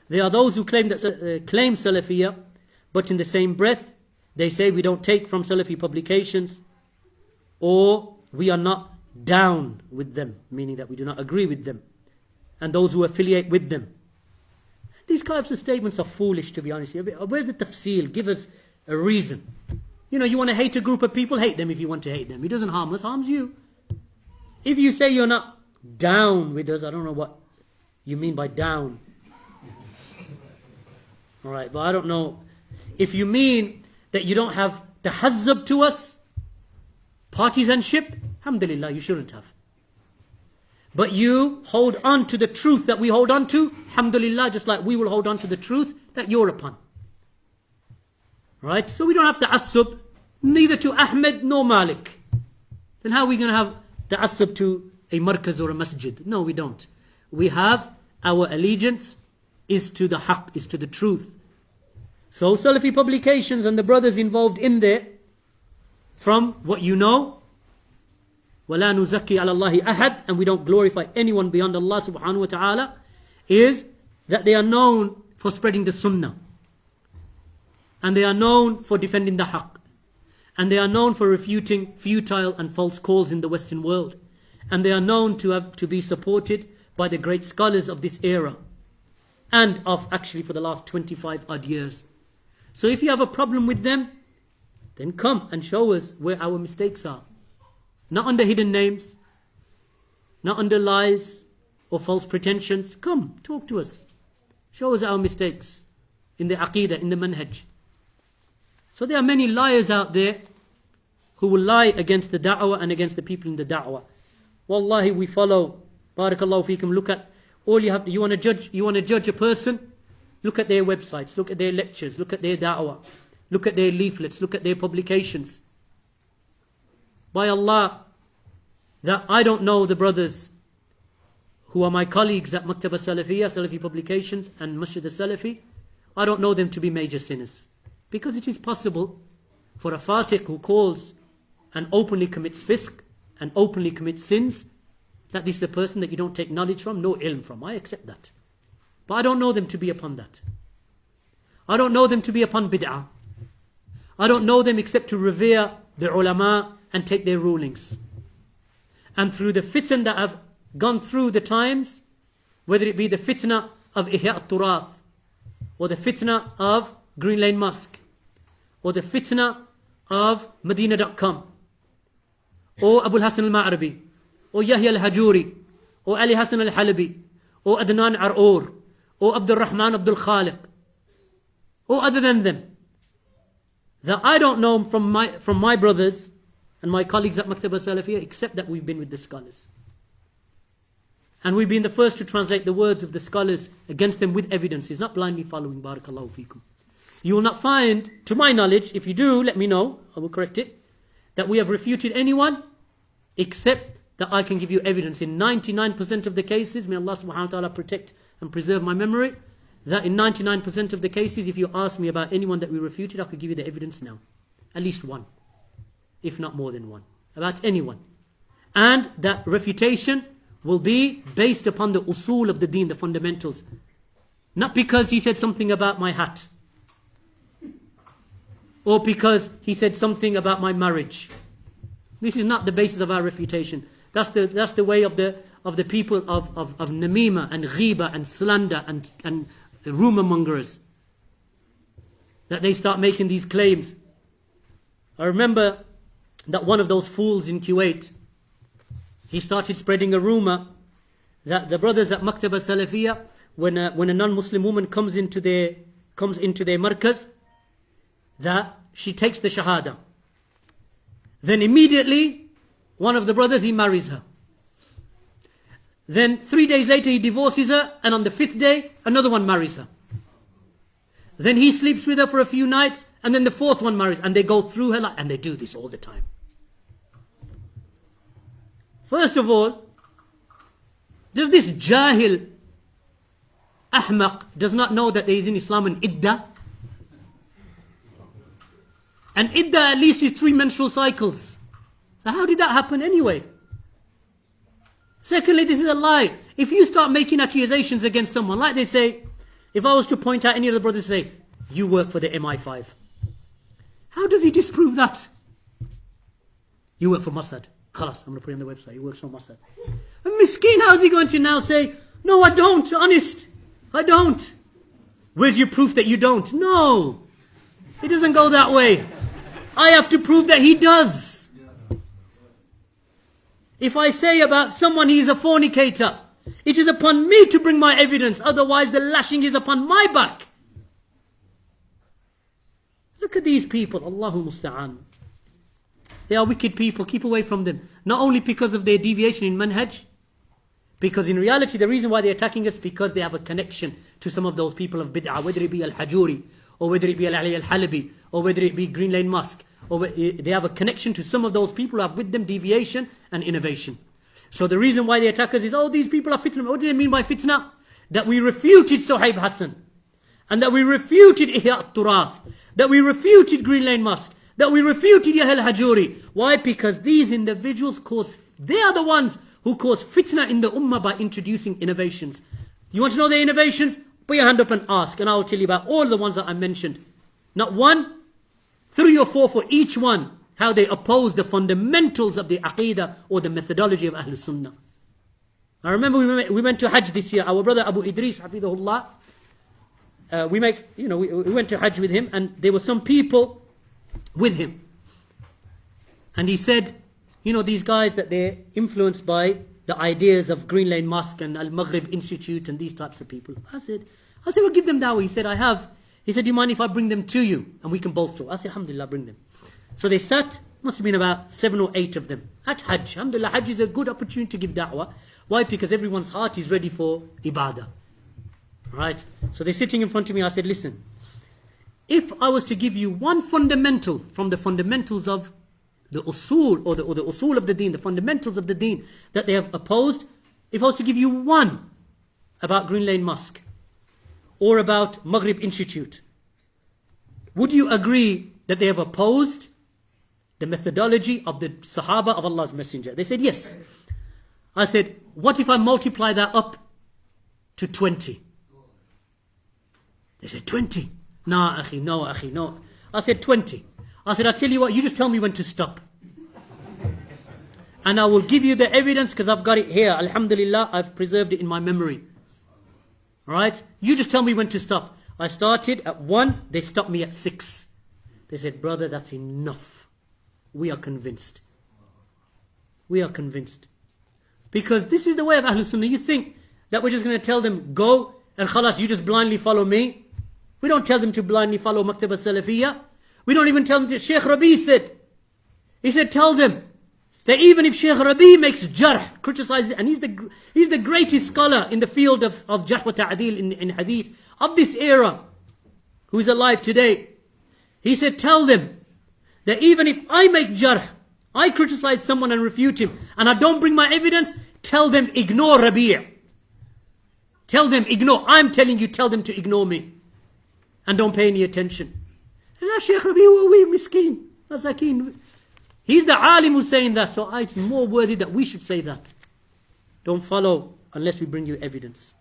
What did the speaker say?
There are those who claim Salafiyya, but in the same breath, they say we don't take from Salafi publications, or we are not down with them, meaning that we do not agree with them, and those who affiliate with them. These types of statements are foolish, to be honest. Where's the tafsil? Give us a reason. You want to hate a group of people, hate them if you want to hate them. It doesn't harm us, harms you. If you say you're not down with us, I don't know what you mean by down. Alright, but I don't know. If you mean that you don't have tahazzub to us, partisanship, alhamdulillah, you shouldn't have. But you hold on to the truth that we hold on to, alhamdulillah, just like we will hold on to the truth that you're upon. Right? So we don't have ta'assub, neither to Ahmed nor Malik. Then how are we going to have ta'assub to a markaz or a masjid? No, we don't. We have our allegiance is to the haqq, is to the truth. So Salafi publications and the brothers involved in there, from what you know, وَلَا نُزَكِّي عَلَى اللَّهِ أَحَدٍ, and we don't glorify anyone beyond Allah subhanahu wa ta'ala, is that they are known for spreading the sunnah. And they are known for defending the haqq. And they are known for refuting futile and false calls in the Western world. And they are known to be supported by the great scholars of this era. And of actually for the last 25 odd years. So if you have a problem with them, then come and show us where our mistakes are. Not under hidden names, not under lies or false pretensions. Come, talk to us. Show us our mistakes in the aqeedah, in the manhaj. So there are many liars out there who will lie against the da'wah and against the people in the da'wah. Wallahi, we follow. Barakallahu feekum. Look at all you have. You want to judge a person? Look at their websites. Look at their lectures. Look at their da'wah. Look at their leaflets. Look at their publications. By Allah, that I don't know the brothers who are my colleagues at Maktaba Salafiyya, Salafi Publications and Masjid al-Salafi. I don't know them to be major sinners. Because it is possible for a fasiq who calls and openly commits fisk and openly commits sins, that this is a person that you don't take knowledge from, no ilm from. I accept that. But I don't know them to be upon that. I don't know them to be upon bid'ah. I don't know them except to revere the ulama and take their rulings. And through the fitan that have gone through the times, whether it be the fitna of Ihya al-Turath, or the fitna of Green Lane Mosque, or the fitna of Medina.com, or Abu al-Hasan al-Ma'rabi, or Yahya al-Hajuri, or Ali Hassan al-Halabi, or Adnan Ar'ur, or Abdul Rahman Abdul Khaliq, or other than them, that I don't know from my brothers and my colleagues at Maktaba Salafiyya, except that we've been with the scholars. And we've been the first to translate the words of the scholars against them with evidences, not blindly following. Barakallahu feekum. You will not find, to my knowledge, if you do, let me know, I will correct it, that we have refuted anyone, except that I can give you evidence in 99% of the cases. May Allah subhanahu wa ta'ala protect and preserve my memory. That in 99% of the cases, if you ask me about anyone that we refuted, I could give you the evidence now. At least one, if not more than one, about anyone. And that refutation will be based upon the usul of the deen, the fundamentals. Not because he said something about my hat, or because he said something about my marriage. This is not the basis of our refutation. That's the way of the people of namima and ghiba and slander and rumor mongers. That they start making these claims. I remember that one of those fools in Kuwait, he started spreading a rumor that the brothers at Maktaba Salafiyya, when a non-Muslim woman comes into their markaz, that she takes the shahada. Then immediately, one of the brothers, he marries her. Then 3 days later, he divorces her, and on the 5th day, another one marries her. Then he sleeps with her for a few nights, and then the 4th one marries, and they go through her life, and they do this all the time. First of all, does this jahil, ahmaq, does not know that there is in Islam an iddah? And iddah at least is 3 menstrual cycles. So how did that happen anyway? Secondly, this is a lie. If you start making accusations against someone, like they say, If I was to point out any of the brothers and say, you work for the MI5. How does he disprove that? You work for Mossad. Khalas, I'm going to put it on the website. He works for Mossad. And Miskin, how's he going to now say, no, I don't, honest. I don't. Where's your proof that you don't? No. It doesn't go that way. I have to prove that he does. If I say about someone he is a fornicator, it is upon me to bring my evidence. Otherwise the lashing is upon my back. Look at these people. Allahu musta'an. They are wicked people. Keep away from them. Not only because of their deviation in manhaj, because in reality the reason why they're attacking us is because they have a connection to some of those people of bid'ah, whether it be Al-Hajuri, or whether it be Al-Ali Al-Halabi, or whether it be Green Lane Mosque, or they have a connection to some of those people who have with them deviation and innovation. So the reason why they attack us is, oh, these people are fitna. What do they mean by fitna? That we refuted Suhaib Hassan, and that we refuted Ihya al-Turath, that we refuted Green Lane Mosque, that we refuted Yahya al-Hajuri. Why? Because these individuals they are the ones who cause fitna in the ummah by introducing innovations. You want to know their innovations? Put your hand up and ask, and I will tell you about all the ones that I mentioned. Not one, 3 or 4 for each one, how they oppose the fundamentals of the aqidah or the methodology of Ahlul Sunnah. I remember we went to Hajj this year. Our brother Abu Idris, Hafidhullah, we went to Hajj with him, and there were some people with him. And he said, these guys that they're influenced by the ideas of Green Lane Mosque and Al-Maghrib Institute and these types of people. I said, well, give them dawah. He said, I have. He said, do you mind if I bring them to you and we can both talk? I said, alhamdulillah, bring them. So they sat, must have been about 7 or 8 of them at Hajj. Alhamdulillah, Hajj is a good opportunity to give da'wah. Why? Because everyone's heart is ready for ibadah. Right? So they're sitting in front of me. I said, listen, if I was to give you one fundamental from the fundamentals of the usul or the usul of the deen, the fundamentals of the deen that they have opposed, if I was to give you one about Green Lane Mosque or about Maghrib Institute, would you agree that they have opposed the methodology of the Sahaba of Allah's Messenger? They said yes. I said, what if I multiply that up to 20? They said 20. No, akhi, no. I said 20. I said, I'll tell you what, you just tell me when to stop. And I will give you the evidence because I've got it here. Alhamdulillah, I've preserved it in my memory. Alright? You just tell me when to stop. I started at 1, they stopped me at 6. They said, brother, that's enough. We are convinced. We are convinced. Because this is the way of Ahlul Sunnah. You think that we're just going to tell them, go and khalas, you just blindly follow me. We don't tell them to blindly follow Maktaba Salafiyya. We don't even tell them to. Shaykh Rabi said, he said, tell them that even if Shaykh Rabi makes jarh, criticizes, and he's the greatest scholar in the field of jarh wa ta'adil in hadith of this era, who is alive today. He said, tell them that even if I make jarh, I criticize someone and refute him, and I don't bring my evidence, tell them ignore Rabi'. Tell them ignore. I'm telling you, tell them to ignore me. And don't pay any attention. La Shaykh Rabi' we miskin. Masakin. He's the alim who's saying that. So it's more worthy that we should say that. Don't follow unless we bring you evidence.